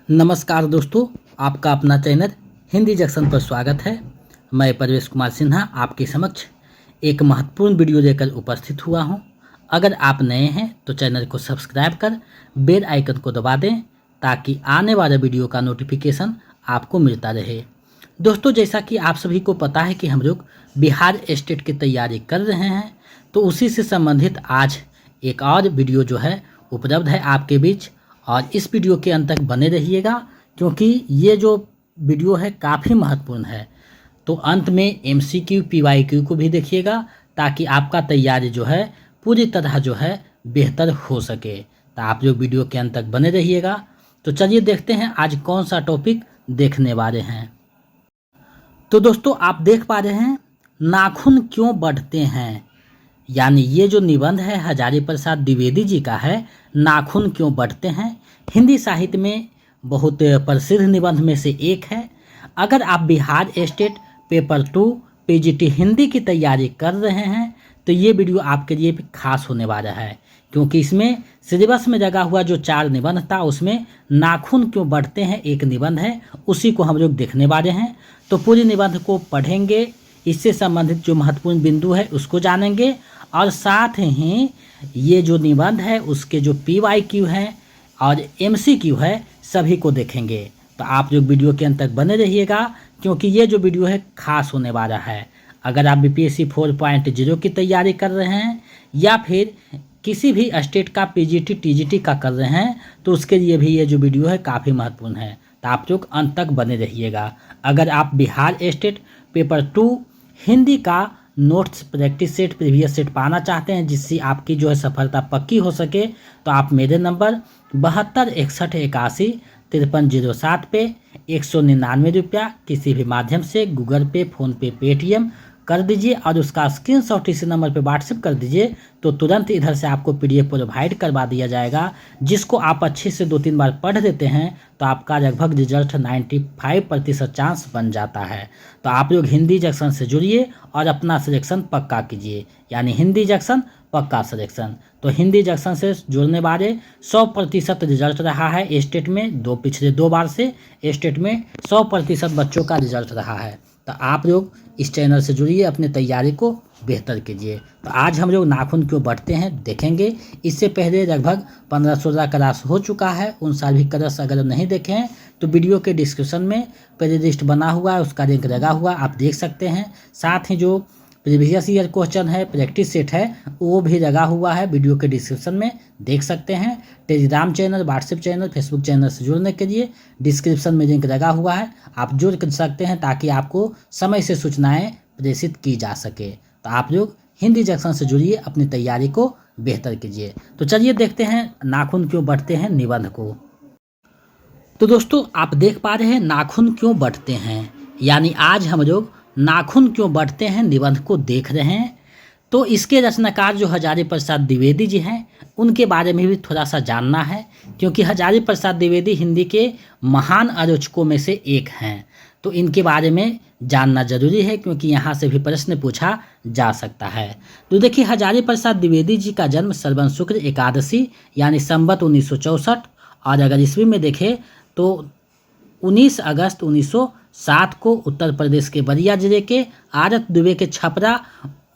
नमस्कार दोस्तों, आपका अपना चैनल हिंदी जंक्शन पर स्वागत है। मैं परवेश कुमार सिन्हा आपके समक्ष एक महत्वपूर्ण वीडियो लेकर उपस्थित हुआ हूं। अगर आप नए हैं तो चैनल को सब्सक्राइब कर बेल आइकन को दबा दें ताकि आने वाले वीडियो का नोटिफिकेशन आपको मिलता रहे। दोस्तों, जैसा कि आप सभी को पता है कि हम लोग बिहार स्टेट की तैयारी कर रहे हैं, तो उसी से संबंधित आज एक और वीडियो जो है उपलब्ध है आपके बीच, और इस वीडियो के अंत तक बने रहिएगा क्योंकि ये जो वीडियो है काफ़ी महत्वपूर्ण है। तो अंत में MCQ PYQ को भी देखिएगा ताकि आपका तैयारी जो है पूरी तरह जो है बेहतर हो सके। तो आप लोग वीडियो के अंत तक बने रहिएगा। तो चलिए देखते हैं आज कौन सा टॉपिक देखने वाले हैं। तो दोस्तों, आप देख पा रहे हैं नाखून क्यों बढ़ते हैं, यानी ये जो निबंध है हजारी प्रसाद द्विवेदी जी का है, नाखून क्यों बढ़ते हैं। हिंदी साहित्य में बहुत प्रसिद्ध निबंध में से एक है। अगर आप Bihar state paper 2 PGT Hindi की तैयारी कर रहे हैं तो ये वीडियो आपके लिए भी खास होने वाला है, क्योंकि इसमें सिलेबस में लगा हुआ जो 4 निबंध था उसमें नाखून क्यों बढ़ते हैं एक निबंध है, उसी को हम लोग देखने वाले हैं। तो पूरी निबंध को पढ़ेंगे, इससे संबंधित जो महत्वपूर्ण बिंदु है उसको जानेंगे, और साथ ही ये जो निबंध है उसके जो PYQ है और MCQ है सभी को देखेंगे। तो आप लोग वीडियो के अंत तक बने रहिएगा क्योंकि ये जो वीडियो है खास होने वाला है। अगर आप BPSC 4.0 की तैयारी कर रहे हैं या फिर किसी भी स्टेट का PGT TGT का कर रहे हैं तो उसके लिए भी ये जो वीडियो है काफ़ी महत्वपूर्ण है। तो आप लोग अंत तक बने रहिएगा। अगर आप बिहार स्टेट पेपर 2 हिंदी का notes practice set previous set पाना चाहते हैं जिससे आपकी जो है सफलता पक्की हो सके, तो आप मेरे नंबर 7261815307 पे 199 रुपया किसी भी माध्यम से गूगल पे, फ़ोनपे, पेटीएम कर दीजिए और उसका स्क्रीनशॉट इसी नंबर पे व्हाट्सएप कर दीजिए। तो तुरंत इधर से आपको PDF प्रोवाइड करवा दिया जाएगा, जिसको आप अच्छे से 2-3 बार पढ़ देते हैं तो आपका लगभग रिजल्ट 95% चांस बन जाता है। तो आप लोग हिंदी जंक्शन से जुड़िए और अपना सिलेक्शन पक्का कीजिए, यानी हिंदी जंक्शन पक्का सिलेक्शन। तो हिंदी जंक्शन से जुड़ने वाले 100% रिजल्ट रहा है स्टेट में, पिछले 2 बार से स्टेट में 100% बच्चों का रिजल्ट रहा है। तो आप लोग इस चैनल से जुड़िए, अपनी तैयारी को बेहतर कीजिए। तो आज हम लोग नाखून क्यों बढ़ते हैं देखेंगे। इससे पहले लगभग 15-16 क्लास हो चुका है, उन सभी क्लास अगर नहीं देखे हैं तो वीडियो के डिस्क्रिप्शन में प्ले लिस्ट बना हुआ है, उसका लिंक लगा हुआ आप देख सकते हैं। साथ ही जो प्रीवियस ईयर क्वेश्चन है, प्रैक्टिस सेट है, वो भी लगा हुआ है, वीडियो के डिस्क्रिप्शन में देख सकते हैं। Telegram channel, WhatsApp channel, Facebook channel से जुड़ने के लिए डिस्क्रिप्शन में लिंक लगा हुआ है, आप जुड़ कर सकते हैं ताकि आपको समय से सूचनाएं प्रेषित की जा सके। तो आप लोग हिंदी जंक्शन से जुड़िए, अपनी तैयारी को बेहतर कीजिए। तो चलिए देखते हैं नाखून क्यों बढ़ते हैं निबंध को। तो दोस्तों, आप देख पा रहे हैं नाखून क्यों बढ़ते हैं, यानी आज हम लोग नाखून क्यों बढ़ते हैं निबंध को देख रहे हैं। तो इसके रचनाकार जो हजारी प्रसाद द्विवेदी जी हैं उनके बारे में भी थोड़ा सा जानना है, क्योंकि हजारी प्रसाद द्विवेदी हिंदी के महान आलोचकों में से एक हैं। तो इनके बारे में जानना जरूरी है क्योंकि यहाँ से भी प्रश्न पूछा जा सकता है। तो देखिए, हजारी प्रसाद द्विवेदी जी का जन्म श्रवण शुक्ल एकादशी यानी संवत 1964, और अगर ईस्वी में देखें तो 19 अगस्त 1907 को उत्तर प्रदेश के बलिया जिले के आरत दुबे के छपरा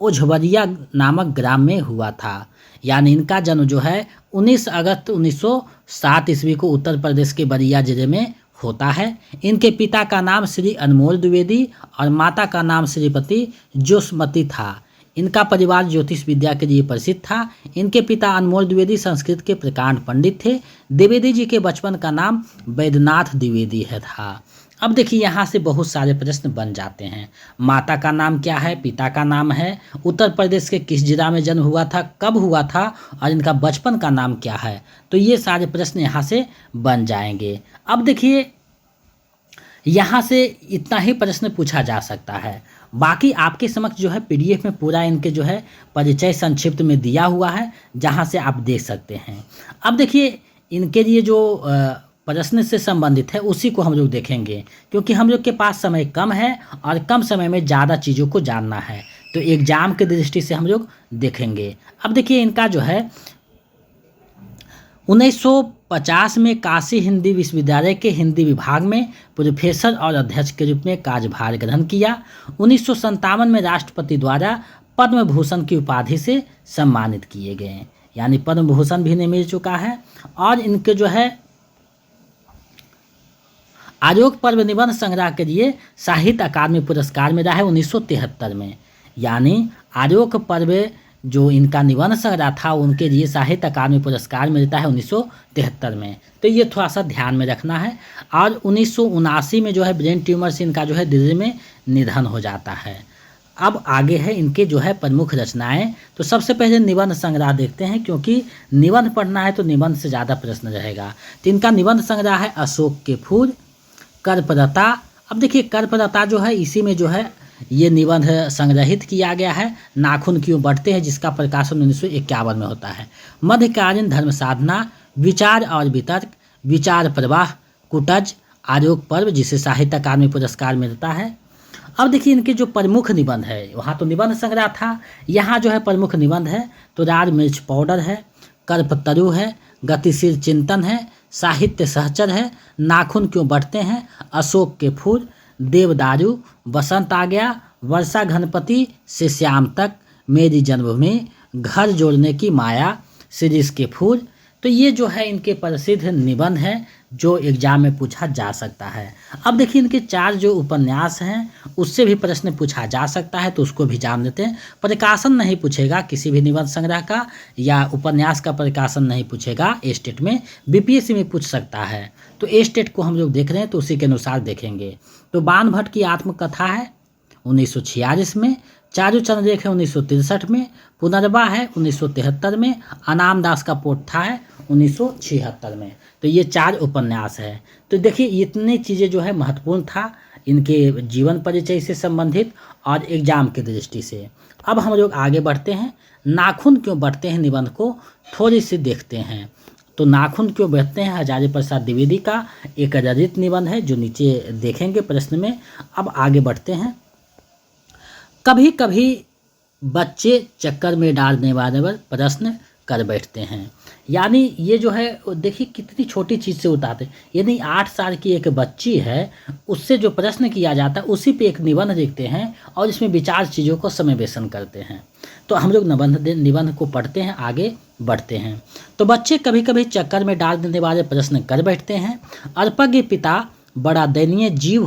ओझवरिया नामक ग्राम में हुआ था। यानी इनका जन्म जो है 19 अगस्त 1907 ईस्वी को उत्तर प्रदेश के बलिया जिले में होता है। इनके पिता का नाम श्री अनमोल द्विवेदी और माता का नाम श्रीमती जोशमती था। इनका परिवार ज्योतिष विद्या के लिए प्रसिद्ध था। इनके पिता अनमोल द्विवेदी संस्कृत के प्रकांड पंडित थे। द्विवेदी जी के बचपन का नाम वैद्यनाथ द्विवेदी है था। अब देखिए, यहाँ से बहुत सारे प्रश्न बन जाते हैं। माता का नाम क्या है, पिता का नाम है, उत्तर प्रदेश के किस जिला में जन्म हुआ था, कब हुआ था, और इनका बचपन का नाम क्या है। तो ये सारे प्रश्न यहाँ से बन जाएंगे। अब देखिए, यहाँ से इतना ही प्रश्न पूछा जा सकता है, बाकी आपके समक्ष जो है PDF में पूरा इनके जो है परिचय संक्षिप्त में दिया हुआ है, जहाँ से आप देख सकते हैं। अब देखिए, इनके लिए जो प्रश्न से संबंधित है उसी को हम लोग देखेंगे, क्योंकि हम लोग के पास समय कम है और कम समय में ज़्यादा चीज़ों को जानना है, तो एग्जाम की दृष्टि से हम लोग देखेंगे। अब देखिए, इनका जो है 1900 1950 में काशी हिंदी विश्वविद्यालय के हिंदी विभाग में प्रोफेसर और अध्यक्ष के रूप में कार्यभार ग्रहण किया। 1957 में राष्ट्रपति द्वारा पद्म भूषण की उपाधि से सम्मानित किए गए, यानी पद्म भूषण भी इन्हें मिल चुका है। और इनके जो है आयोग पर्व निबंध संग्रह के लिए साहित्य अकादमी पुरस्कार मिला है 1973 में, यानी आयोग पर्व जो इनका निबंध संग्रह था उनके लिए साहित्य अकादमी पुरस्कार मिलता है 1973 में। तो ये थोड़ा सा ध्यान में रखना है। और 1979 में जो है ब्रेन ट्यूमर से इनका जो है दिल्ली में निधन हो जाता है। अब आगे है इनके जो है प्रमुख रचनाएं। तो सबसे पहले निबंध संग्रह देखते हैं, क्योंकि निबंध पढ़ना है तो निबंध से ज़्यादा प्रश्न रहेगा। तो इनका निबंध संग्रह है अशोक के फूल, कर्परता। अब देखिए कर्परता जो है इसी में जो है ये निबंध संग्रहित किया गया है। नाखून क्यों बढ़ते हैं, जिसका प्रकाशन 1951 में होता है। मध्यकालीन धर्म साधना, विचार और वितर्क, विचार प्रवाह, कुटज, आयोग पर्व जिसे साहित्य अकादमी पुरस्कार मिलता है। अब देखिए इनके जो प्रमुख निबंध है, वहाँ तो निबंध संग्रह था, यहाँ जो है प्रमुख निबंध है तो राज मिर्च पाउडर है, कल्पतरु है, गतिशील चिंतन है, साहित्य सहचर है, नाखून क्यों बढ़ते हैं, अशोक के फूल, देवदारू, बसंत आ गया, वर्षा गणपति से श्याम तक, मेरी जन्मभूमि, घर जोड़ने की माया, शिरीष के फूल। तो ये जो है इनके प्रसिद्ध निबंध हैं जो एग्जाम में पूछा जा सकता है। अब देखिए इनके 4 जो उपन्यास हैं उससे भी प्रश्न पूछा जा सकता है, तो उसको भी जान लेते हैं। प्रकाशन नहीं पूछेगा किसी भी निबंध संग्रह का, या उपन्यास का प्रकाशन नहीं पूछेगा ए स्टेट में, बीपीएससी में पूछ सकता है। तो ए स्टेट को हम लोग देख रहे हैं तो उसी के अनुसार देखेंगे। तो बाण भट्ट की आत्मकथा है 1946 में, चारू चंद्रलेख है 1963 में, पुनर्वा है 1973 में, अनाम दास का पोट्ठा है 1976 में। तो ये 4 उपन्यास है। तो देखिए इतनी चीज़ें जो है महत्वपूर्ण था इनके जीवन परिचय से संबंधित और एग्जाम की दृष्टि से। अब हम लोग आगे बढ़ते हैं। नाखून क्यों बढ़ते हैं निबंध को थोड़ी सी देखते हैं। तो नाखून क्यों बढ़ते हैं हजारी प्रसाद द्विवेदी का एक रचित निबंध है जो नीचे देखेंगे प्रश्न में। अब आगे बढ़ते हैं। कभी कभी बच्चे चक्कर में डालने वाले पर प्रश्न कर बैठते हैं, यानी ये जो है देखिए कितनी छोटी चीज़ से उतारते हैं। यानी 8 साल की एक बच्ची है, उससे जो प्रश्न किया जाता है उसी पे एक निबंध लिखते हैं और इसमें विचार चीज़ों को समावेशन करते हैं। तो हम लोग निबंध को पढ़ते हैं, आगे बढ़ते हैं। तो बच्चे कभी कभी चक्कर में डाल देने वाले प्रश्न कर बैठते हैं। अल्पज्ञ पिता बड़ा दयनीय जीव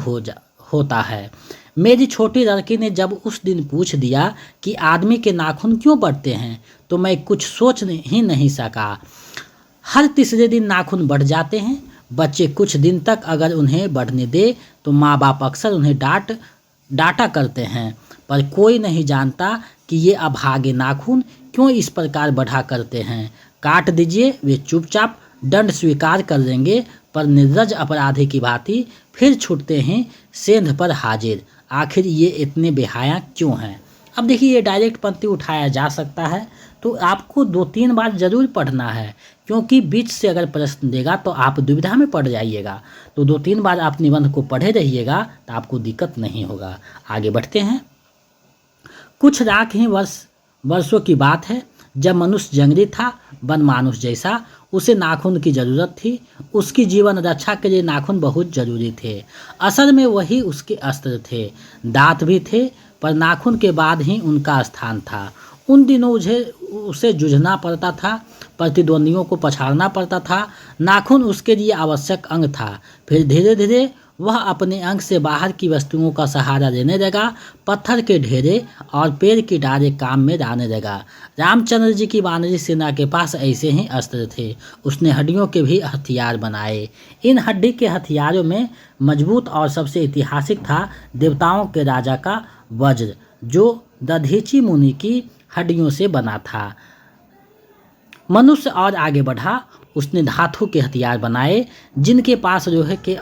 होता है। मेरी छोटी लड़की ने जब उस दिन पूछ दिया कि आदमी के नाखून क्यों बढ़ते हैं तो मैं कुछ सोच ही नहीं सका। हर तीसरे दिन नाखून बढ़ जाते हैं। बच्चे कुछ दिन तक अगर उन्हें बढ़ने दे तो माँ बाप अक्सर उन्हें डांटा करते हैं, पर कोई नहीं जानता कि ये अभागे नाखून क्यों इस प्रकार बढ़ा करते हैं। काट दीजिए, वे चुपचाप दंड स्वीकार कर लेंगे, पर निर्लज अपराधी की भांति फिर छूटते हैं सेंध पर हाजिर। आखिर ये इतने बेहया क्यों हैं। अब देखिए ये डायरेक्ट पंक्ति उठाया जा सकता है, तो आपको 2-3 बार जरूर पढ़ना है, क्योंकि बीच से अगर प्रश्न देगा तो आप दुविधा में पड़ जाइएगा। तो 2-3 बार आप निबंध को पढ़े रहिएगा तो आपको दिक्कत नहीं होगा। आगे बढ़ते हैं। कुछ राख ही वर्षों की बात है जब मनुष्य जंगली था, वन मानुष जैसा। उसे नाखून की ज़रूरत थी। उसकी जीवन रक्षा के लिए नाखून बहुत ज़रूरी थे। असल में वही उसके अस्त्र थे। दांत भी थे, पर नाखून के बाद ही उनका स्थान था। उन दिनों उसे जूझना पड़ता था, प्रतिद्वंदियों को पछाड़ना पड़ता था। नाखून उसके लिए आवश्यक अंग था। फिर धीरे धीरे वह अपने अंग से बाहर की वस्तुओं का सहारा लेने लगा। पत्थर के ढेरे और पेड़ की डालें काम में आने लगा। रामचंद्र जी की वानरी सेना के पास ऐसे ही अस्त्र थे। उसने हड्डियों के भी हथियार बनाए। इन हड्डी के हथियारों में मजबूत और सबसे ऐतिहासिक था देवताओं के राजा का वज्र, जो दधीची मुनि की हड्डियों से बना था। मनुष्य और आगे बढ़ा। उसने धातु के हथियार बनाए। जिनके पास जो है के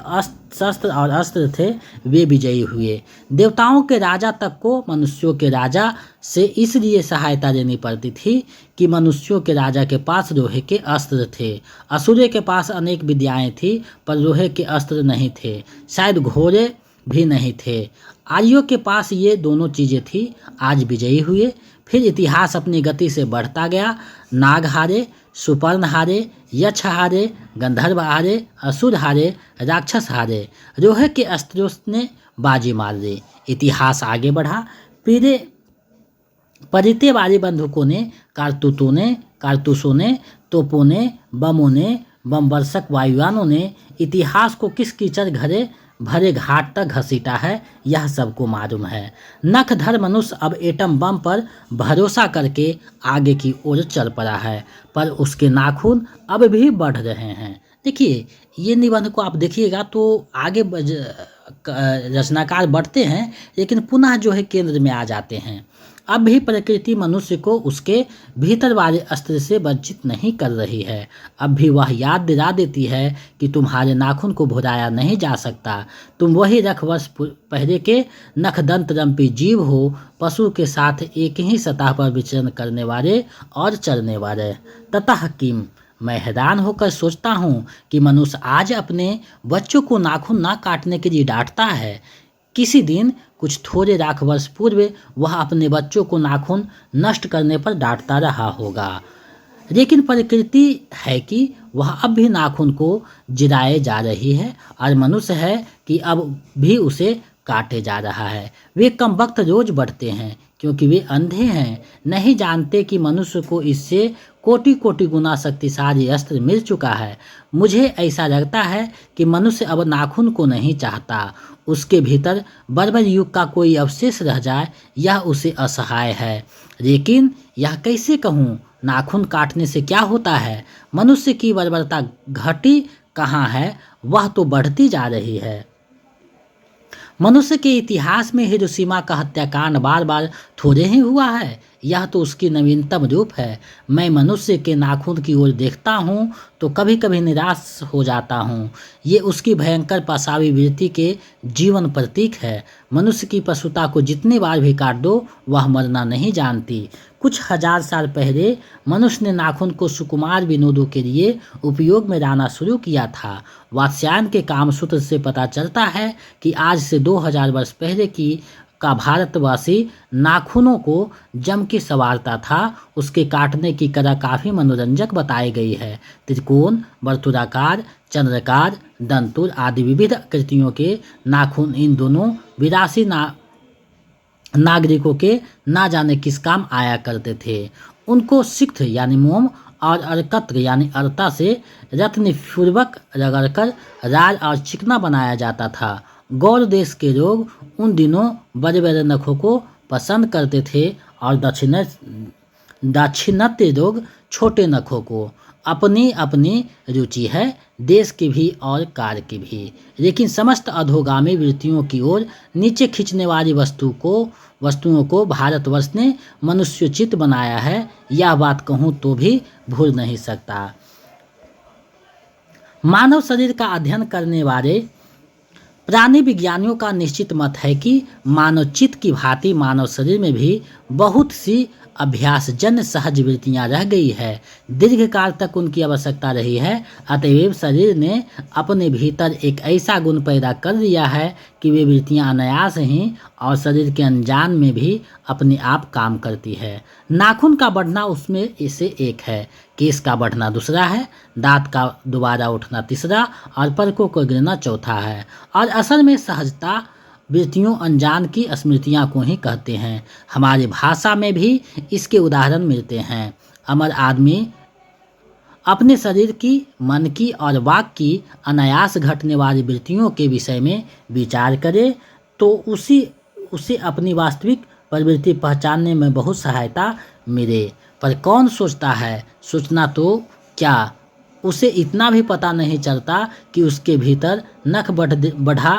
शस्त्र और अस्त्र थे वे विजयी हुए। देवताओं के राजा तक को मनुष्यों के राजा से इसलिए सहायता लेनी पड़ती थी कि मनुष्यों के राजा के पास लोहे के अस्त्र थे। असुरों के पास अनेक विद्याएं थी, पर लोहे के अस्त्र नहीं थे। शायद घोड़े भी नहीं थे। आर्यों के पास ये दोनों चीज़ें थी। आज विजयी हुए। फिर इतिहास अपनी गति से बढ़ता गया। नाग हारे, सुपर्ण हारे, यक्ष हारे, गंधर्व हारे, असुर हारे, राक्षस हारे, रोहे के अस्त्रों ने बाजी मार दी। इतिहास आगे बढ़ा। पीरे परिते वाली बंदूकों ने, कारतूसों ने, तोपों ने, बमों ने, बम वर्षक वायुयानों ने इतिहास को किस कीचड़ घरे भरे घाट तक घसीटा है, यह सबको मालूम है। नखधर मनुष्य अब एटम बम पर भरोसा करके आगे की ओर चल पड़ा है, पर उसके नाखून अब भी बढ़ रहे हैं। देखिए, ये निबंध को आप देखिएगा तो आगे रचनाकार बढ़ते हैं, लेकिन पुनः जो है केंद्र में आ जाते हैं। अब भी प्रकृति मनुष्य को उसके भीतर वाले अस्त्र से वंचित नहीं कर रही है। अब भी वह याद दिला देती है कि तुम्हारे नाखून को भुलाया नहीं जा सकता। तुम वही रख वर्ष पहले के नखदंत रंपी जीव हो, पशु के साथ एक ही सतह पर विचरण करने वाले और चलने वाले। ततः किम, मैं हैरान होकर सोचता हूँ कि मनुष्य आज अपने बच्चों को नाखून ना काटने के लिए डांटता है। किसी दिन कुछ थोड़े लाख वर्ष पूर्व वह अपने बच्चों को नाखून नष्ट करने पर डांटता रहा होगा। लेकिन प्रकृति है कि वह अब भी नाखून को जिराए जा रही है और मनुष्य है कि अब भी उसे काटे जा रहा है। वे कम वक्त रोज बढ़ते हैं क्योंकि वे अंधे हैं, नहीं जानते कि मनुष्य को इससे कोटि कोटि गुना शक्तिशाली अस्त्र मिल चुका है। मुझे ऐसा लगता है कि मनुष्य अब नाखून को नहीं चाहता। उसके भीतर बर्बर युग का कोई अवशेष रह जाए, यह उसे असहाय है। लेकिन यह कैसे कहूँ, नाखून काटने से क्या होता है? मनुष्य की बर्बरता घटी कहाँ है, वह तो बढ़ती जा रही है। मनुष्य के इतिहास में हिरोशिमा का हत्याकांड बार बार थोड़े ही हुआ है, यह तो उसकी नवीनतम रूप है। मैं मनुष्य के नाखून की ओर देखता हूँ तो कभी कभी निराश हो जाता हूँ। ये उसकी भयंकर पाशावी वृत्ति के जीवन प्रतीक है। मनुष्य की पशुता को जितनी बार भी काट दो, वह मरना नहीं जानती। कुछ हजार साल पहले मनुष्य ने नाखून को सुकुमार विनोदों के लिए उपयोग में लाना शुरू किया था। वात्स्यायन के कामसूत्र से पता चलता है कि आज से 2000 वर्ष पहले का भारतवासी नाखूनों को जम के संवारता था। उसके काटने की कला काफ़ी मनोरंजक बताई गई है। त्रिकोण, वर्तुलाकार, चंद्राकार, दंतुर आदि विविध आकृतियों के नाखून इन दोनों विरासी नागरिकों के ना जाने किस काम आया करते थे। उनको सिक्त यानी मोम और अर्कत्र यानी अर्ता से रत्नपूर्वक रगड़कर राल और चिकना बनाया जाता था। गौड़ देश के लोग उन दिनों बड़े बड़े नखों को पसंद करते थे और दाक्षिणात्य लोग छोटे नखों को। अपनी अपनी रुचि है, देश की भी और काल की भी। लेकिन समस्त अधोगामी वृत्तियों की ओर नीचे खींचने वाली वस्तुओं को भारतवर्ष ने मनुष्योचित बनाया है, यह बात कहूँ तो भी भूल नहीं सकता। मानव शरीर का अध्ययन करने वाले प्राणी विज्ञानियों का निश्चित मत है कि मानव चित्त की भांति मानव शरीर में भी बहुत सी अभ्यासजन्य सहज वृत्तियाँ रह गई है। दीर्घकाल तक उनकी आवश्यकता रही है। अतएव शरीर ने अपने भीतर एक ऐसा गुण पैदा कर दिया है कि वे वृत्तियाँ अनायास ही और शरीर के अनजान में भी अपने आप काम करती है। नाखून का बढ़ना उसमें इसे एक है, केस का बढ़ना दूसरा है, दांत का दोबारा उठना तीसरा और पलकों को गिरना चौथा है। और असल में सहजता वृत्तियों अनजान की स्मृतियाँ को ही कहते हैं। हमारी भाषा में भी इसके उदाहरण मिलते हैं। अमर आदमी अपने शरीर की, मन की और वाक की अनायास घटने वाली वृत्तियों के विषय में विचार करे तो उसे अपनी वास्तविक प्रवृत्ति पहचानने में बहुत सहायता मिले। पर कौन सोचता है? सोचना तो क्या, उसे इतना भी पता नहीं चलता कि उसके भीतर नख बढ़ा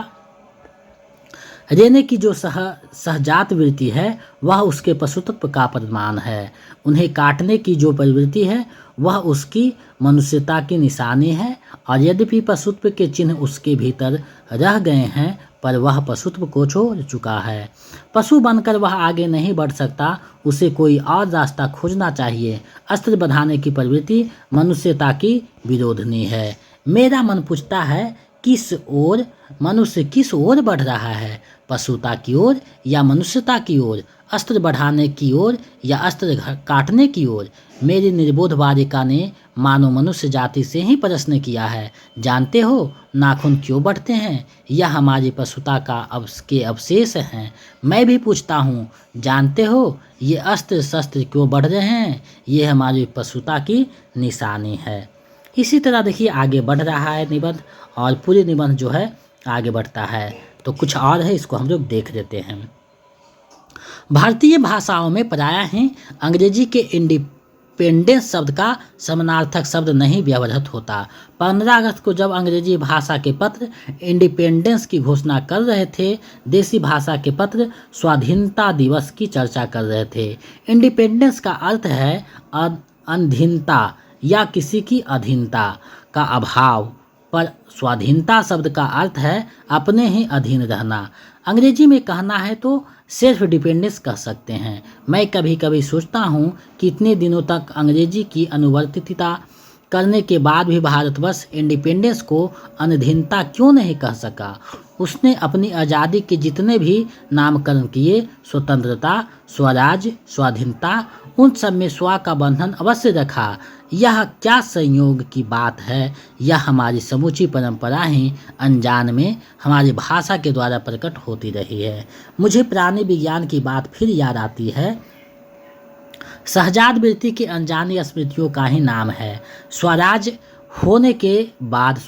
रहने की जो सहजात वृत्ति है वह उसके पशुत्व का प्रमाण है। उन्हें काटने की जो प्रवृत्ति है वह उसकी मनुष्यता की निशानी है। और यद्यपि पशुत्व के चिन्ह उसके भीतर रह गए हैं, पर वह पशुत्व को छोड़ चुका है। पशु बनकर वह आगे नहीं बढ़ सकता, उसे कोई और रास्ता खोजना चाहिए। अस्त्र बढ़ाने की प्रवृत्ति मनुष्यता की विरोधनी है। मेरा मन पूछता है, किस ओर मनुष्य किस ओर बढ़ रहा है? पशुता की ओर या मनुष्यता की ओर? अस्त्र बढ़ाने की ओर या अस्त्र काटने की ओर? मेरी निर्बोध बालिका ने मानो मनुष्य जाति से ही प्रश्न किया है। जानते हो नाखून क्यों बढ़ते हैं? यह हमारी पशुता के अवशेष हैं। मैं भी पूछता हूँ, जानते हो ये अस्त्र शस्त्र क्यों बढ़ रहे हैं? ये हमारी पशुता की निशानी है। इसी तरह देखिए आगे बढ़ रहा है निबंध, और पूरी निबंध जो है आगे बढ़ता है। तो कुछ और है, इसको हम लोग देख लेते हैं। भारतीय भाषाओं में प्रायः ही अंग्रेजी के इंडिपेंडेंस शब्द का समानार्थक शब्द नहीं व्यवहृत होता। 15 अगस्त को जब अंग्रेजी भाषा के पत्र इंडिपेंडेंस की घोषणा कर रहे थे, देसी भाषा के पत्र स्वाधीनता दिवस की चर्चा कर रहे थे। इंडिपेंडेंस का अर्थ है अधीनता या किसी की अधीनता का अभाव, पर स्वाधीनता शब्द का अर्थ है अपने ही अधीन रहना। अंग्रेजी में कहना है तो सेल्फ डिपेंडेंस कह सकते हैं। मैं कभी कभी सोचता हूँ कि इतने दिनों तक अंग्रेजी की अनुवर्तिता करने के बाद भी भारतवर्ष इंडिपेंडेंस को अधीनता क्यों नहीं कह सका। उसने अपनी आज़ादी के जितने भी नामकरण किए, स्वतंत्रता, स्वराज, स्वाधीनता, उन सब में स्व का बंधन अवश्य रखा। यह क्या संयोग की बात है। यह हमारी समूची परंपरा ही अनजान में हमारी भाषा के द्वारा प्रकट होती रही है। मुझे प्राणी विज्ञान की बात फिर याद आती है। सहजात वृत्ति के अनजानी स्मृतियों का ही नाम है। स्वराज होने के बाद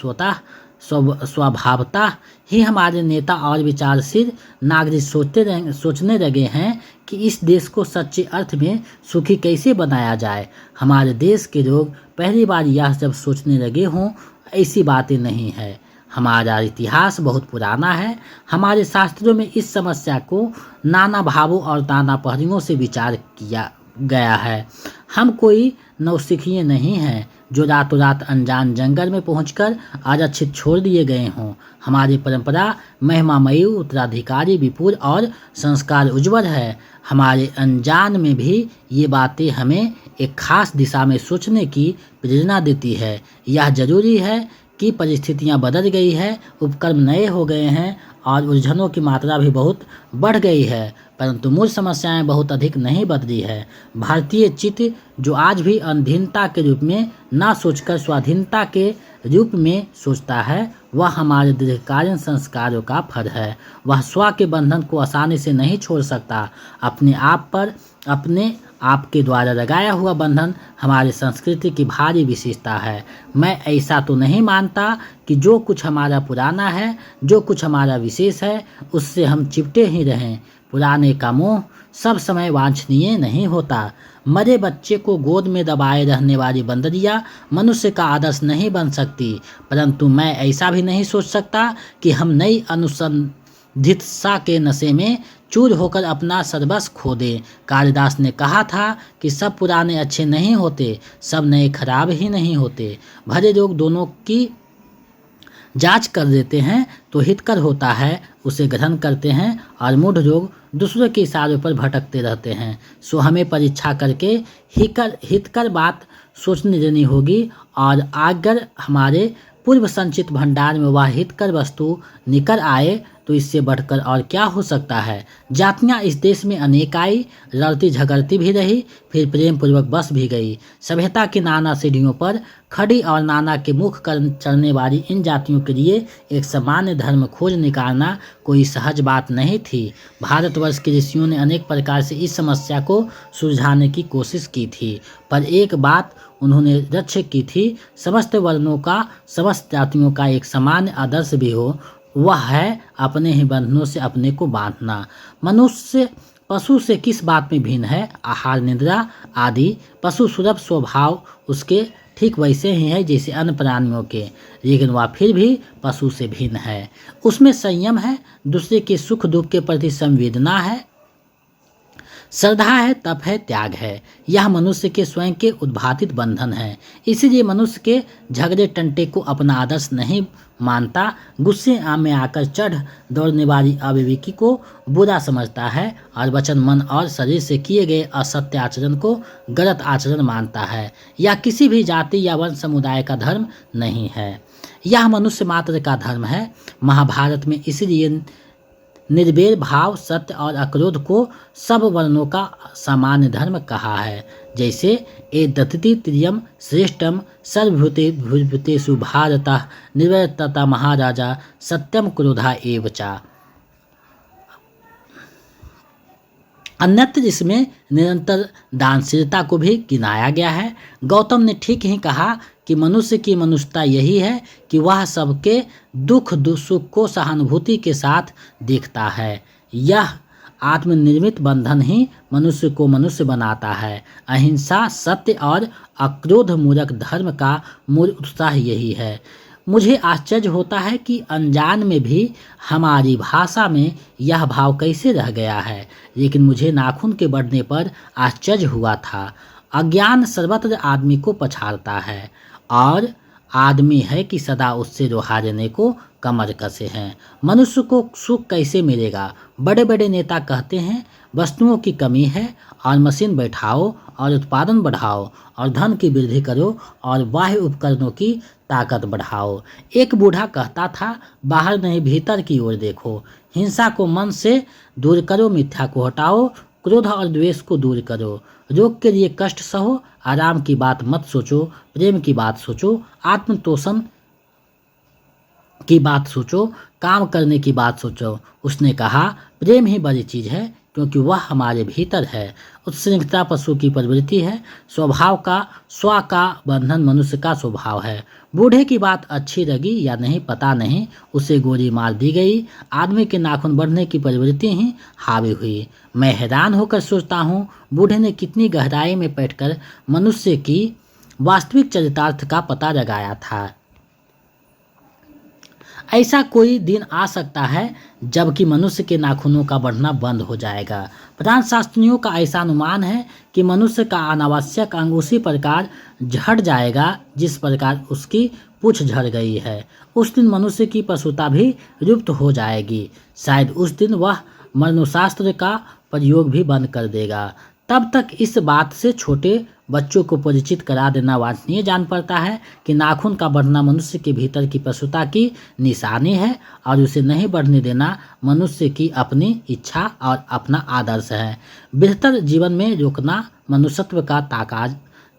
स्वभावतः ही हमारे नेता और विचारशील नागरिक सोचने लगे हैं कि इस देश को सच्चे अर्थ में सुखी कैसे बनाया जाए। हमारे देश के लोग पहली बार यह जब सोचने लगे हों, ऐसी बातें नहीं है। हमारा इतिहास बहुत पुराना है। हमारे शास्त्रों में इस समस्या को नाना भावों और नाना पहलुओं से विचार किया गया है। हम कोई नौसिखिए नहीं हैं जो रातों रात अनजान जंगल में पहुंचकर आरक्षित छोड़ दिए गए हों। हमारी परंपरा महिमामयी, उत्तराधिकारी विपुल और संस्कार उज्ज्वल है। हमारे अनजान में भी ये बातें हमें एक खास दिशा में सोचने की प्रेरणा देती है। यह जरूरी है कि परिस्थितियां बदल गई है, उपक्रम नए हो गए हैं और उलझनों की मात्रा भी बहुत बढ़ गई है, परंतु मूल समस्याएं बहुत अधिक नहीं बदली है। भारतीय चित्त जो आज भी अधीनता के रूप में ना सोचकर स्वाधीनता के रूप में सोचता है, वह हमारे दीर्घकालीन संस्कारों का फल है। वह स्व के बंधन को आसानी से नहीं छोड़ सकता। अपने आप पर अपने आपके द्वारा लगाया हुआ बंधन हमारी संस्कृति की भारी विशेषता है। मैं ऐसा तो नहीं मानता कि जो कुछ हमारा पुराना है, जो कुछ हमारा विशेष है, उससे हम चिपटे ही रहें। पुराने का मोह सब समय वांछनीय नहीं होता। मरे बच्चे को गोद में दबाए रहने वाली बंदरिया मनुष्य का आदर्श नहीं बन सकती। परंतु मैं ऐसा भी नहीं सोच सकता कि हम नई अनुसंधित्सा के नशे में चूर होकर अपना सर्वस्व खो दें। कालिदास ने कहा था कि सब पुराने अच्छे नहीं होते, सब नए खराब ही नहीं होते। भले लोग दोनों की जांच कर देते हैं तो हितकर होता है, उसे ग्रहण करते हैं, और मूढ़ लोग दूसरों के इशारों पर भटकते रहते हैं। सो हमें परीक्षा करके हितकर बात सोचने देनी होगी, और अगर हमारे पूर्व संचित भंडार में वह हितकर वस्तु निकल आए तो इससे बढ़कर और क्या हो सकता है। जातियां इस देश में अनेक आई, लड़ती झगड़ती भी रही, फिर प्रेम पूर्वक बस भी गई। सभ्यता की नाना सीढ़ियों पर खड़ी और नाना के मुख कर चलने वाली इन जातियों के लिए एक सामान्य धर्म खोज निकालना कोई सहज बात नहीं थी। भारतवर्ष के ऋषियों ने अनेक प्रकार से इस समस्या को सुलझाने की कोशिश की थी, पर एक बात उन्होंने लक्ष्य की थी, समस्त वर्णों का, समस्त जातियों का एक सामान्य आदर्श भी हो, वह है अपने ही बंधनों से अपने को बांधना। मनुष्य पशु से किस बात में भिन्न है? आहार, निद्रा आदि। पशु सुलभ स्वभाव उसके ठीक वैसे ही है जैसे अन्य प्राणियों के, लेकिन वह फिर भी पशु से भिन्न है। उसमें संयम है, दूसरे के सुख दुख के प्रति संवेदना है, श्रद्धा है, तप है, त्याग है। यह मनुष्य के स्वयं के उद्भातित बंधन है। इसीलिए मनुष्य के झगड़े टंटे को अपना आदर्श नहीं मानता, गुस्से में आकर चढ़ दौड़ने वाली अविवेकी को बुरा समझता है, और वचन, मन और शरीर से किए गए असत्य आचरण को गलत आचरण मानता है। यह किसी भी जाति या वंश समुदाय का धर्म नहीं है, यह मनुष्य मात्र का धर्म है। महाभारत में इसलिए निर्वैर भाव, सत्य और अक्रोध को सब वर्णों का सामान्य धर्म कहा है। जैसे ए दत्ति त्रियम श्रेष्ठम सर्वभूतेषु भारतः निर्वैरता महाराजा सत्यम क्रोधा एव च। अन्यत्र इसमें निरंतर दानशीलता को भी गिनाया गया है। गौतम ने ठीक ही कहा कि मनुष्य की मनुष्यता यही है कि वह सबके दुख सुख को सहानुभूति के साथ देखता है। यह आत्मनिर्मित बंधन ही मनुष्य को मनुष्य बनाता है। अहिंसा, सत्य और अक्रोध मूलक धर्म का मूल उत्साह यही है। मुझे आश्चर्य होता है कि अनजान में भी हमारी भाषा में यह भाव कैसे रह गया है, लेकिन मुझे नाखून के बढ़ने पर आश्चर्य हुआ था। अज्ञान सर्वत्र आदमी को पछाड़ता है और आदमी है कि सदा उससे लोहारने को कमर कसे हैं। मनुष्य को सुख कैसे मिलेगा? बड़े बड़े नेता कहते हैं वस्तुओं की कमी है और मशीन बैठाओ और उत्पादन बढ़ाओ और धन की वृद्धि करो और बाह्य उपकरणों की ताकत बढ़ाओ। एक बूढ़ा कहता था बाहर नहीं भीतर की ओर देखो, हिंसा को मन से दूर करो, मिथ्या को हटाओ, क्रोध और द्वेष को दूर करो, रोग के लिए कष्ट सहो, आराम की बात मत सोचो, प्रेम की बात सोचो, आत्मतोषण की बात सोचो, काम करने की बात सोचो। उसने कहा प्रेम ही बड़ी चीज है क्योंकि वह हमारे भीतर है। उत्सृंखता पशु की प्रवृत्ति है, स्वभाव का स्व का बंधन मनुष्य का स्वभाव है। बूढ़े की बात अच्छी लगी या नहीं पता नहीं, उसे गोली मार दी गई। आदमी के नाखून बढ़ने की प्रवृत्ति ही हावी हुई। मैं हैरान होकर सोचता हूँ बूढ़े ने कितनी गहराई में बैठकर मनुष्य की वास्तविक चरितार्थ का पता लगाया था। ऐसा कोई दिन आ सकता है जबकि मनुष्य के नाखूनों का बढ़ना बंद हो जाएगा। प्राण शास्त्रियों का ऐसा अनुमान है कि मनुष्य का अनावश्यक अंग उसी प्रकार झड़ जाएगा जिस प्रकार उसकी पूंछ झड़ गई है। उस दिन मनुष्य की पशुता भी लुप्त हो जाएगी। शायद उस दिन वह मरणशास्त्र का प्रयोग भी बंद कर देगा। तब तक इस बात से छोटे बच्चों को परिचित करा देना वांछनीय जान पड़ता है कि नाखून का बढ़ना मनुष्य के भीतर की पशुता की निशानी है और उसे नहीं बढ़ने देना मनुष्य की अपनी इच्छा और अपना आदर्श है। बेहतर जीवन में रोकना मनुष्यत्व का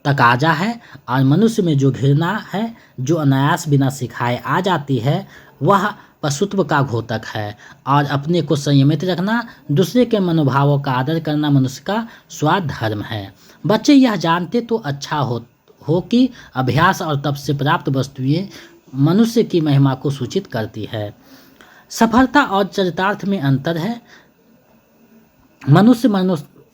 तकाजा है और मनुष्य में जो घृणा है, जो अनायास बिना सिखाए आ जाती है, वह पशुत्व का घोतक है। और अपने को संयमित रखना, दूसरे के मनोभावों का आदर करना मनुष्य का स्वधर्म है। बच्चे यह जानते तो अच्छा हो कि अभ्यास और तप से प्राप्त वस्तुएं मनुष्य की महिमा को सूचित करती है। सफलता और चरितार्थ में अंतर है। मनुष्य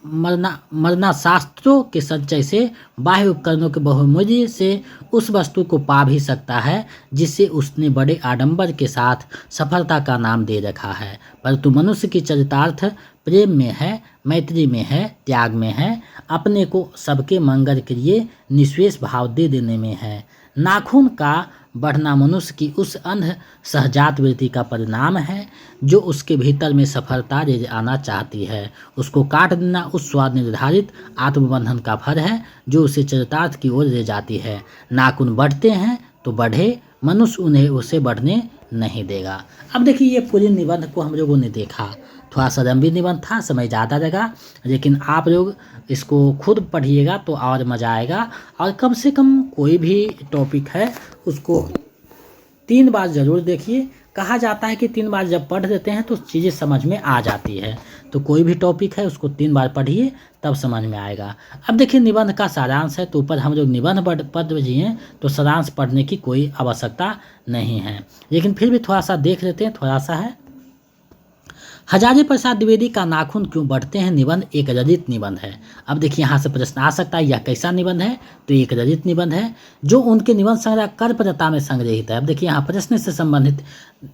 मरना शास्त्रों के संचय से, बाह्य उपकरणों के बहुमूल्य से उस वस्तु को पा भी सकता है जिसे उसने बड़े आडंबर के साथ सफलता का नाम दे रखा है। परंतु मनुष्य की चरितार्थ प्रेम में है, मैत्री में है, त्याग में है, अपने को सबके मंगल के लिए निःशेष भाव दे देने में है। नाखून का बढ़ना मनुष्य की उस अंध सहजात वृत्ति का परिणाम है जो उसके भीतर में सफलता ले आना चाहती है। उसको काट देना उस स्वाद निर्धारित आत्मबंधन का फल है जो उसे चरितार्थ की ओर ले जाती है। नाखून बढ़ते हैं तो बढ़े, मनुष्य उन्हें उसे बढ़ने नहीं देगा। अब देखिए ये पूरी निबंध को हम लोगों ने देखा। थोड़ा सा लंबी निबंध था, समय ज़्यादा लगा, लेकिन आप लोग इसको खुद पढ़िएगा तो और मज़ा आएगा। और कम से कम कोई भी टॉपिक है उसको 3 बार ज़रूर देखिए। कहा जाता है कि 3 बार जब पढ़ देते हैं तो चीज़ें समझ में आ जाती है। तो कोई भी टॉपिक है उसको 3 बार पढ़िए तब समझ में आएगा। अब देखिए निबंध का सारांश है, तो ऊपर हम लोग निबंध पढ़ दिए तो सारांश पढ़ने की कोई आवश्यकता नहीं है, लेकिन फिर भी थोड़ा सा देख लेते हैं। थोड़ा सा है, हजारी प्रसाद द्विवेदी का नाखून क्यों बढ़ते हैं निबंध एक रचित निबंध है। अब देखिए यहाँ से प्रश्न आ सकता है यह कैसा निबंध है, तो एक रचित निबंध है जो उनके निबंध संग्रह कर्पदत्ता में संग्रहित है। अब देखिए यहाँ प्रश्न से संबंधित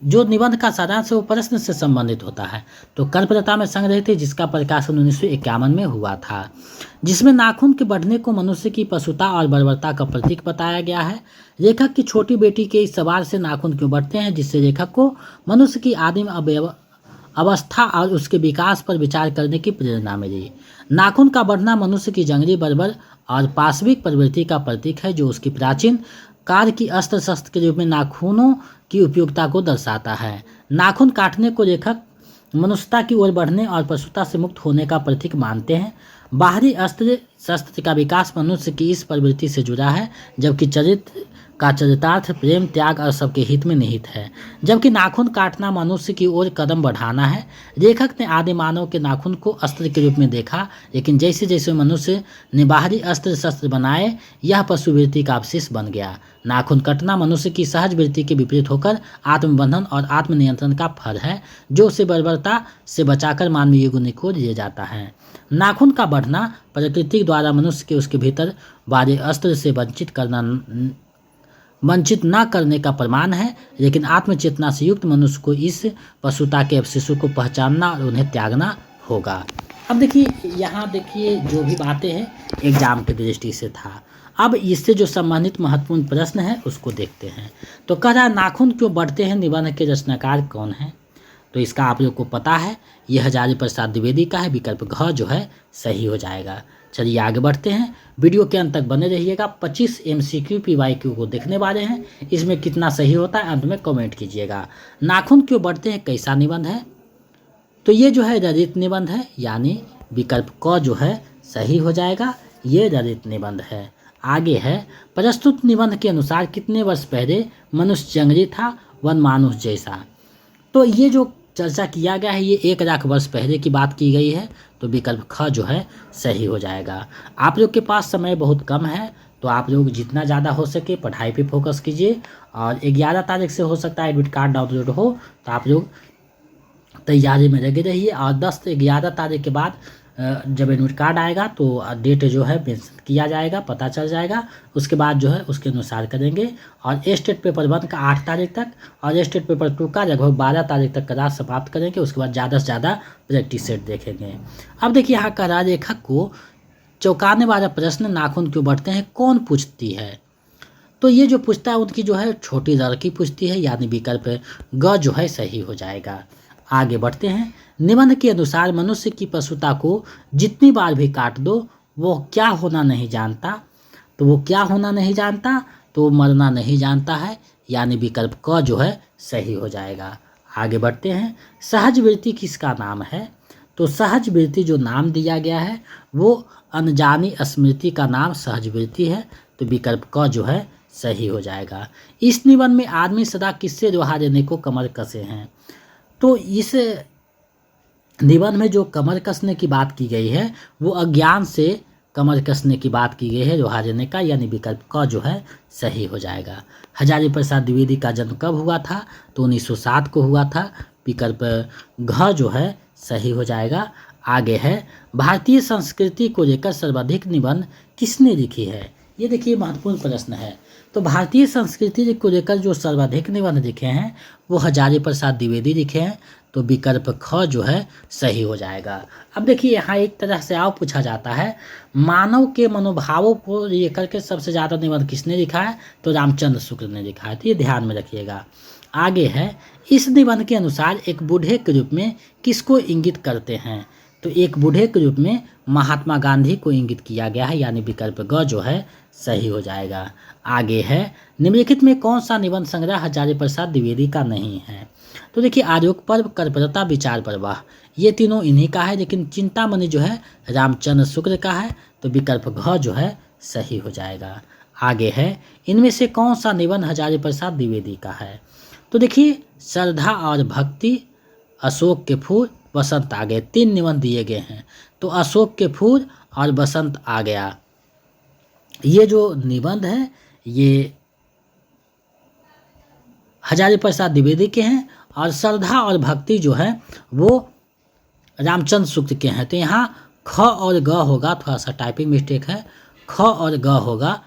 जो निबंध का सारांश है वो प्रश्न से संबंधित होता है, तो कर्पदत्ता में संग्रहित है जिसका प्रकाशन 1951 में हुआ था, जिसमें नाखून के बढ़ने को मनुष्य की पशुता और बर्बरता का प्रतीक बताया गया है। लेखक की छोटी बेटी के इस सवाल से नाखून क्यों बढ़ते हैं, जिससे लेखक को मनुष्य की आदिम अवस्था और उसके विकास पर विचार करने की प्रेरणा मिली। नाखून का बढ़ना मनुष्य की जंगली बर्बर और पाशविक प्रवृत्ति का प्रतीक है जो उसकी प्राचीन काल की अस्त्र शस्त्र के रूप में नाखूनों की उपयोगिता को दर्शाता है। नाखून काटने को लेखक मनुष्यता की ओर बढ़ने और पशुता से मुक्त होने का प्रतीक मानते हैं। बाहरी अस्त्र शस्त्र का विकास मनुष्य की इस प्रवृत्ति से जुड़ा है, जबकि चरितार्थ प्रेम, त्याग और सबके हित में निहित है। जबकि नाखून काटना मनुष्य की ओर कदम बढ़ाना है। लेखक ने आदि मानव के नाखून को अस्त्र के रूप में देखा, लेकिन जैसे जैसे मनुष्य ने बाहरी अस्त्र शस्त्र बनाए, यह पशुवृत्ति का अवशेष बन गया। नाखून कटना मनुष्य की सहज वृत्ति के विपरीत होकर आत्मबंधन और आत्मनियंत्रण का फल है, जो उसे बर्बरता से बचाकर मानवीय युग को ले जाता है। नाखून का बढ़ना प्रकृति द्वारा मनुष्य के उसके भीतर वाले अस्त्र से वंचित न करने का प्रमाण है, लेकिन आत्मचेतना से युक्त मनुष्य को इस पशुता के अवशेषों को पहचानना और उन्हें त्यागना होगा। अब देखिए, यहाँ देखिए जो भी बातें हैं एग्जाम की दृष्टि से था। अब इससे जो संबंधित महत्वपूर्ण प्रश्न है उसको देखते हैं। तो कह रहा नाखून क्यों बढ़ते हैं, निबंध के रचनाकार कौन है? तो इसका आप लोग को पता है, यह हजारी प्रसाद द्विवेदी का है। विकल्प घ जो है सही हो जाएगा। चलिए आगे बढ़ते हैं, वीडियो के अंत तक बने रहिएगा। 25 MCQ PYQ को देखने वाले हैं, इसमें कितना सही होता है अंत में कमेंट कीजिएगा। नाखून क्यों बढ़ते हैं कैसा निबंध है? तो ये जो है रचित निबंध है, यानी विकल्प क जो है सही हो जाएगा, ये रचित निबंध है। आगे है, प्रस्तुत निबंध के अनुसार कितने वर्ष पहले मनुष्य जंगली था, वन मानुष जैसा? तो ये जो चर्चा किया गया है ये 1 लाख वर्ष पहले की बात की गई है, तो विकल्प ख जो है सही हो जाएगा। आप लोग के पास समय बहुत कम है, तो आप लोग जितना ज़्यादा हो सके पढ़ाई पे फोकस कीजिए। और 11 तारीख से हो सकता है एडमिट कार्ड डाउनलोड हो, तो आप लोग तैयारी में लगे रहिए। और 10 से 11 तारीख के बाद जब एडमिट कार्ड आएगा तो डेट जो है मेंशन किया जाएगा, पता चल जाएगा। उसके बाद जो है उसके अनुसार करेंगे। और स्टेट पेपर 1 का 8 तारीख तक और स्टेट पेपर 2 का लगभग 12 तारीख तक क्लास समाप्त करेंगे। उसके बाद ज़्यादा से ज़्यादा प्रैक्टिस सेट देखेंगे। अब देखिए यहाँ कह रहा लेखक को चौंकाने वाला प्रश्न, नाखून क्यों बढ़ते हैं, कौन पूछती है? तो ये जो पूछता है उनकी जो है छोटी लड़की पूछती है, यानी विकल्प ग जो है सही हो जाएगा। आगे बढ़ते हैं, निबंध के अनुसार मनुष्य की पशुता को जितनी बार भी काट दो वो क्या होना नहीं जानता? तो वो क्या होना नहीं जानता? तो मरना नहीं जानता है, यानी विकल्प क जो है सही हो जाएगा। आगे बढ़ते हैं, सहज वृत्ति किसका नाम है? तो सहज वृत्ति जो नाम दिया गया है वो अनजानी स्मृति का नाम सहज वृत्ति है, तो विकल्प क जो है सही हो जाएगा। इस निबंध में आदमी सदा किससे लोहा लेने को कमर कसे हैं? तो इस निबंध में जो कमर कसने की बात की गई है वो अज्ञान से कमर कसने की बात की गई है, लोहा लेने का, यानी विकल्प क जो है सही हो जाएगा। हजारी प्रसाद द्विवेदी का जन्म कब हुआ था? तो 1907 को हुआ था, विकल्प घ जो है सही हो जाएगा। आगे है, भारतीय संस्कृति को लेकर सर्वाधिक निबंध किसने लिखी है? ये देखिए महत्वपूर्ण प्रश्न है। तो भारतीय संस्कृति को लेकर जो सर्वाधिक निबंध लिखे हैं वो हजारी प्रसाद द्विवेदी लिखे हैं, तो विकल्प ख जो है सही हो जाएगा। अब देखिए यहाँ एक तरह से और पूछा जाता है, मानव के मनोभावों को लेकर के सबसे ज़्यादा निबंध किसने लिखा है? तो रामचंद्र शुक्ल ने लिखा है, तो ये ध्यान में रखिएगा। आगे है, इस निबंध के अनुसार एक बूढ़े के रूप में किसको इंगित करते हैं? तो एक बूढ़े के रूप में महात्मा गांधी को इंगित किया गया है, यानी विकल्प ग जो है सही हो जाएगा। आगे है, निम्नलिखित में कौन सा निबंध संग्रह हजारी प्रसाद द्विवेदी का नहीं है? तो देखिए आर्योग पर्व, कर्परता, विचार प्रवाह, ये तीनों इन्हीं का है, लेकिन चिंतामणि जो है रामचंद्र शुक्ल का है, तो विकल्प घ जो है सही हो जाएगा। आगे है, इनमें से कौन सा निबंध हजारी प्रसाद द्विवेदी का है? तो देखिए श्रद्धा और भक्ति, अशोक के फूल, बसंत आ गए, 3 निबंध दिए गए हैं। तो अशोक के फूल और बसंत आ गया, ये जो निबंध है ये हजारी प्रसाद द्विवेदी के हैं। और श्रद्धा और भक्ति जो है वो रामचंद्र शुक्ल के हैं। तो यहाँ ख और ग होगा, थोड़ा सा टाइपिंग मिस्टेक है, ख और ग होगा,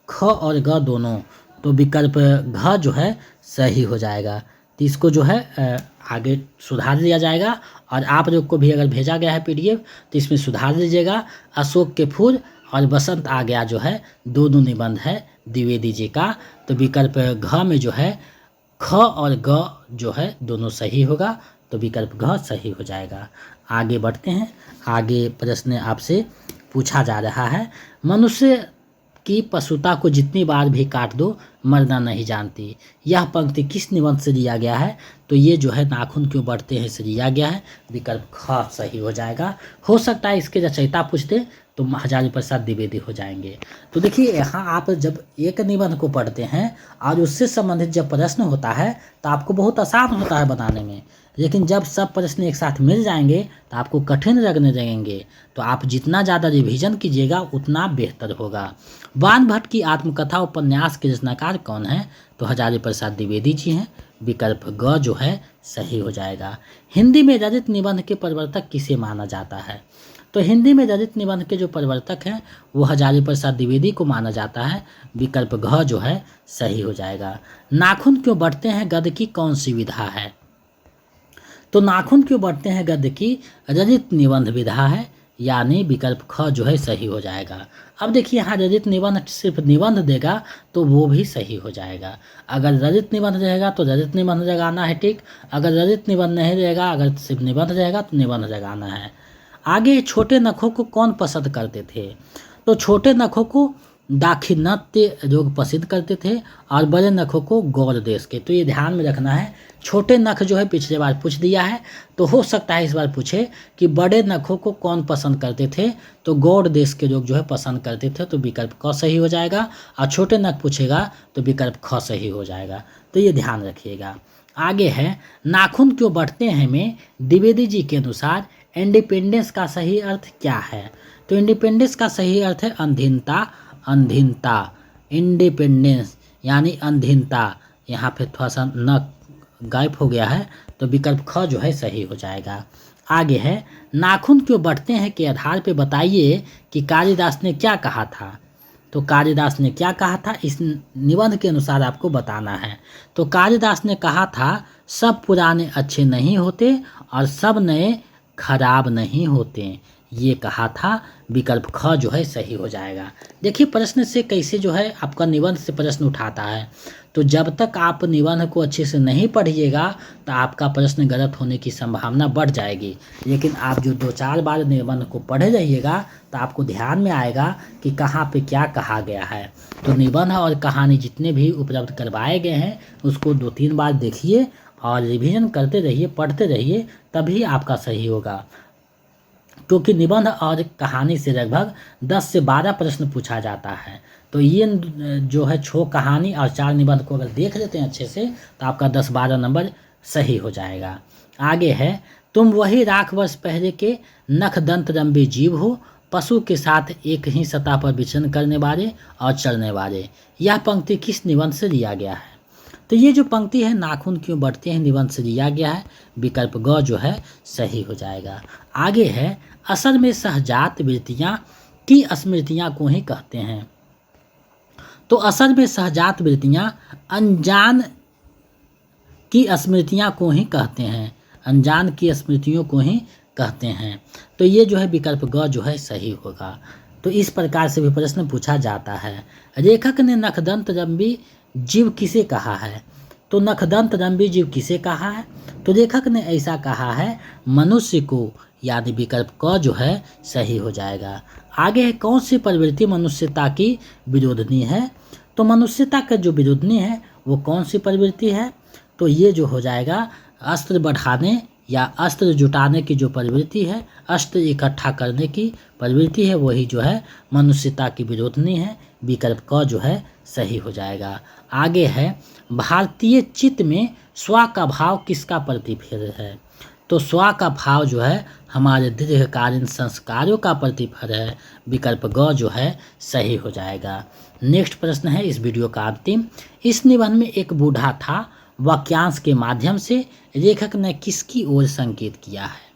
ख और ग दोनों, तो विकल्प घ जो है सही हो जाएगा। तो इसको जो है आगे सुधार लिया जाएगा। और आप लोग को भी अगर भेजा गया है PDF तो इसमें सुधार लीजिएगा। अशोक के फूल और बसंत आ गया जो है दोनों निबंध है द्विवेदी जी का, तो विकल्प घ में जो है ख और ग जो है दोनों सही होगा, तो विकल्प घ सही हो जाएगा। आगे बढ़ते हैं, आगे प्रश्न आपसे पूछा जा रहा है, मनुष्य की पशुता को जितनी बार भी काट दो मरना नहीं जानती। यह पंक्ति किस निबंध से लिया गया है? तो ये जो है नाखून क्यों बढ़ते हैं से लिया गया है। विकल्प ख सही हो जाएगा। हो सकता है इसके रचयिता पूछ दे तो हजारी प्रसाद द्विवेदी हो जाएंगे। तो देखिए यहाँ आप जब एक निबंध को पढ़ते हैं और उससे संबंधित जब प्रश्न होता है तो आपको बहुत आसान होता है बनाने में, लेकिन जब सब प्रश्न एक साथ मिल जाएंगे तो आपको कठिन लगने लगेंगे। तो आप जितना ज़्यादा रिवीजन कीजिएगा उतना बेहतर होगा। बाण भट्ट की आत्मकथा उपन्यास के रचनाकार कौन है? तो हजारी प्रसाद द्विवेदी जी हैं। विकल्प ग जो है सही हो जाएगा। हिंदी में रचित निबंध के प्रवर्तक किसे माना जाता है? तो हिंदी में रचित निबंध के जो प्रवर्तक हैं वो हजारी प्रसाद द्विवेदी को माना जाता है। विकल्प घ जो है सही हो जाएगा। नाखून क्यों बढ़ते हैं गद्य की कौन सी विधा है? तो नाखून क्यों बढ़ते हैं गद्य की रचित निबंध विधा है, यानी विकल्प ख जो है सही हो जाएगा। अब देखिए यहाँ रचित निबंध सिर्फ निबंध देगा तो वो भी सही हो जाएगा। अगर रचित निबंध रहेगा तो रचित निबंध लगाना है, ठीक। अगर रचित निबंध नहीं रहेगा, अगर सिर्फ निबंध रहेगा तो निबंध लगाना है। आगे छोटे नखों को कौन पसंद करते थे? तो छोटे नखों को दाक्षिणात्य लोग पसंद करते थे और बड़े नखों को गौड़ देश के। तो ये ध्यान में रखना है। छोटे नख जो है पिछले बार पूछ दिया है, तो हो सकता है इस बार पूछे कि बड़े नखों को कौन पसंद करते थे? तो गौड़ देश के लोग जो है पसंद करते थे। तो विकल्प क सही हो जाएगा। और छोटे नख पूछेगा तो विकल्प ख सही हो जाएगा। तो ये ध्यान रखिएगा। आगे है नाखून क्यों बढ़ते हैं में द्विवेदी जी के अनुसार इंडिपेंडेंस का सही अर्थ क्या है? तो इंडिपेंडेंस का सही अर्थ है अंधीनता। अंधीनता, इंडिपेंडेंस यानी अंधीनता। यहाँ पे थोड़ा सा न गायब हो गया है, तो विकल्प ख जो है सही हो जाएगा। आगे है नाखून क्यों बढ़ते हैं के आधार पे बताइए कि कालिदास ने क्या कहा था? तो कालिदास ने क्या कहा था इस निबंध के अनुसार आपको बताना है। तो कालिदास ने कहा था सब पुराने अच्छे नहीं होते और सब नए खराब नहीं होते, ये कहा था। विकल्प ख जो है सही हो जाएगा। देखिए प्रश्न से कैसे जो है आपका निबंध से प्रश्न उठाता है। तो जब तक आप निबंध को अच्छे से नहीं पढ़िएगा तो आपका प्रश्न गलत होने की संभावना बढ़ जाएगी। लेकिन आप जो 2-4 बार निबंध को पढ़े रहिएगा तो आपको ध्यान में आएगा कि कहाँ पे क्या कहा गया है। तो निबंध और कहानी जितने भी उपलब्ध करवाए गए हैं उसको 2-3 बार देखिए और रिवीजन करते रहिए, पढ़ते रहिए, तभी आपका सही होगा। क्योंकि निबंध और कहानी से लगभग 10 से 12 प्रश्न पूछा जाता है। तो ये जो है 6 कहानी और 4 निबंध को अगर देख लेते हैं अच्छे से तो आपका 10-12 नंबर सही हो जाएगा। आगे है तुम वही लाख वर्ष पहले के नख दंत रंबी जीव हो, पशु के साथ एक ही सतह पर विचरण करने वाले और चलने वाले। यह पंक्ति किस निबंध से लिया गया है? तो ये जो पंक्ति है नाखून क्यों बढ़ते हैं निबंध से लिया गया है। विकल्प ग जो है सही हो जाएगा। आगे है असल में सहजात वृत्तियाँ की स्मृतियाँ को ही कहते हैं। तो असल में सहजात वृत्तियाँ अनजान की स्मृतियाँ को ही कहते हैं। अनजान की स्मृतियों को ही कहते हैं। तो ये जो है विकल्प ग जो है सही होगा। तो इस प्रकार से भी प्रश्न पूछा जाता है। लेखक ने नखदंत रंबी जीव किसे कहा है? तो नखदंत रंबी जीव किसे कहा है? तो लेखक ने ऐसा कहा है मनुष्य को, यानी विकल्प क जो है सही हो जाएगा। आगे है कौन सी प्रवृत्ति मनुष्यता की विरोधनी है? तो मनुष्यता का जो विरोधनी है वो कौन सी प्रवृत्ति है? तो ये जो हो जाएगा अस्त्र बढ़ाने या अस्त्र जुटाने की जो प्रवृत्ति है, अस्त्र इकट्ठा करने की प्रवृत्ति है, वही जो है मनुष्यता की विरोधनी है। विकल्प क जो है सही हो जाएगा। आगे है भारतीय चित्त में स्व का भाव किसका प्रतिफल है? तो स्व का भाव जो है हमारे दीर्घकालीन संस्कारों का प्रतिफल है। विकल्प ग जो है सही हो जाएगा। नेक्स्ट प्रश्न है इस वीडियो का अंतिम। इस निबंध में एक बूढ़ा था वाक्यांश के माध्यम से लेखक ने किसकी ओर संकेत किया है?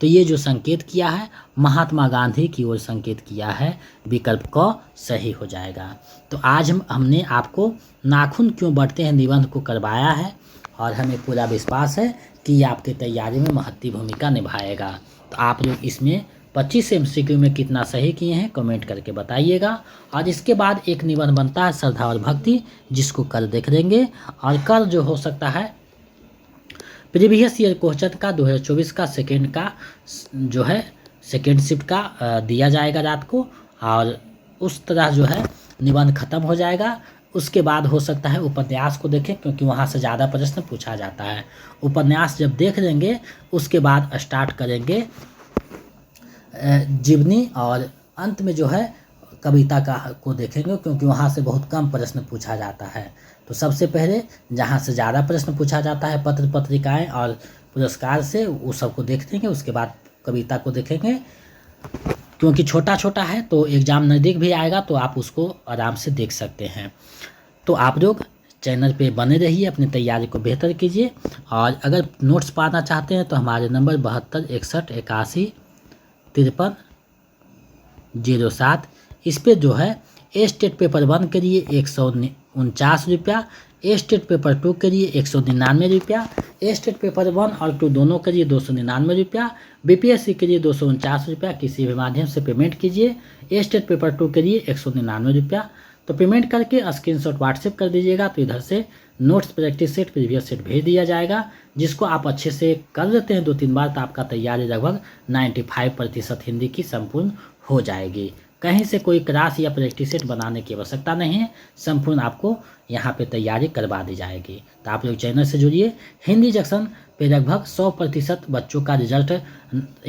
तो ये जो संकेत किया है महात्मा गांधी की ओर संकेत किया है। विकल्प क सही हो जाएगा। तो आज हमने आपको नाखून क्यों बढ़ते हैं निबंध को करवाया है और हमें पूरा विश्वास है कि ये आपकी तैयारी में महत्वपूर्ण भूमिका निभाएगा। तो आप लोग इसमें 25 MCQ में कितना सही किए हैं कमेंट करके बताइएगा। और इसके बाद एक निबंध बनता है श्रद्धा और भक्ति, जिसको कल देख लेंगे। और कल जो हो सकता है प्रीवियस ईयर क्वेश्चन का 2024 का सेकेंड का जो है सेकेंड शिफ्ट का दिया जाएगा रात को। और उस तरह जो है निबंध खत्म हो जाएगा। उसके बाद हो सकता है उपन्यास को देखें, क्योंकि वहाँ से ज़्यादा प्रश्न पूछा जाता है। उपन्यास जब देख लेंगे उसके बाद स्टार्ट करेंगे जीवनी, और अंत में जो है कविता को देखेंगे, क्योंकि वहाँ से बहुत कम प्रश्न पूछा जाता है। तो सबसे पहले जहाँ से ज़्यादा प्रश्न पूछा जाता है पत्र पत्रिकाएं और पुरस्कार से, वो सबको देख लेंगे। उसके बाद कविता को देखेंगे, क्योंकि छोटा छोटा है तो एग्ज़ाम नज़दीक भी आएगा तो आप उसको आराम से देख सकते हैं। तो आप लोग चैनल पे बने रहिए, अपनी तैयारी को बेहतर कीजिए। और अगर नोट्स पाना चाहते हैं तो हमारे नंबर 72 61 81 53 07, इस पे जो है स्टेट पेपर 1 के लिए 149 रुपया, स्टेट पेपर 2 के लिए 199 रुपया, स्टेट पेपर 1 और 2 दोनों के लिए 299 रुपया, बीपीएससी के लिए 249 रुपया किसी भी माध्यम से पेमेंट कीजिए। स्टेट पेपर 2 के लिए 199 रुपया। तो पेमेंट करके स्क्रीनशॉट व्हाट्सएप कर दीजिएगा, तो इधर से notes, practice set, previous set भेज दिया जाएगा, जिसको आप अच्छे से कर लेते हैं 2-3 बार तो आपका तैयारी लगभग 95% हिंदी की संपूर्ण हो जाएगी। कहीं से कोई क्लास या प्रैक्टिस सेट बनाने की आवश्यकता नहीं है, संपूर्ण आपको यहाँ पे तैयारी करवा दी जाएगी। तो आप लोग चैनल से जुड़िए। हिंदी जंक्शन पे लगभग 100% बच्चों का रिजल्ट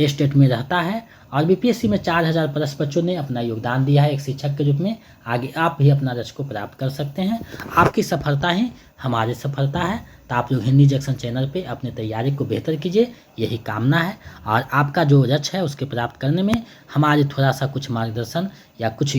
स्टेट में रहता है, और बीपीएससी में 4000 प्लस बच्चों ने अपना योगदान दिया है एक शिक्षक के रूप में। आगे आप भी अपना लक्ष्य को प्राप्त कर सकते हैं। आपकी सफलता ही हमारी सफलता है। तो आप लोग हिंदी जंक्शन चैनल पे अपनी तैयारी को बेहतर कीजिए, यही कामना है। और आपका जो लक्ष्य है उसके प्राप्त करने में हमारे थोड़ा सा कुछ मार्गदर्शन या कुछ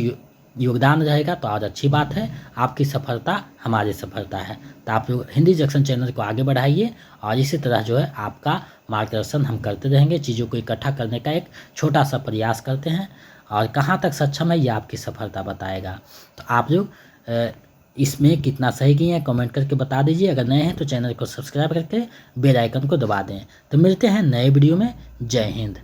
योगदान रहेगा तो और अच्छी बात है। आपकी सफलता हमारी सफलता है। तो आप लोग हिंदी जंक्शन चैनल को आगे बढ़ाइए, और इसी तरह जो है आपका मार्गदर्शन हम करते रहेंगे। चीज़ों को इकट्ठा करने का एक छोटा सा प्रयास करते हैं, और कहाँ तक सक्षम है ये आपकी सफलता बताएगा। तो आप लोग इसमें कितना सही किए हैं कमेंट करके बता दीजिए। अगर नए हैं तो चैनल को सब्सक्राइब करके बेल आइकन को दबा दें। तो मिलते हैं नए वीडियो में। जय हिंद।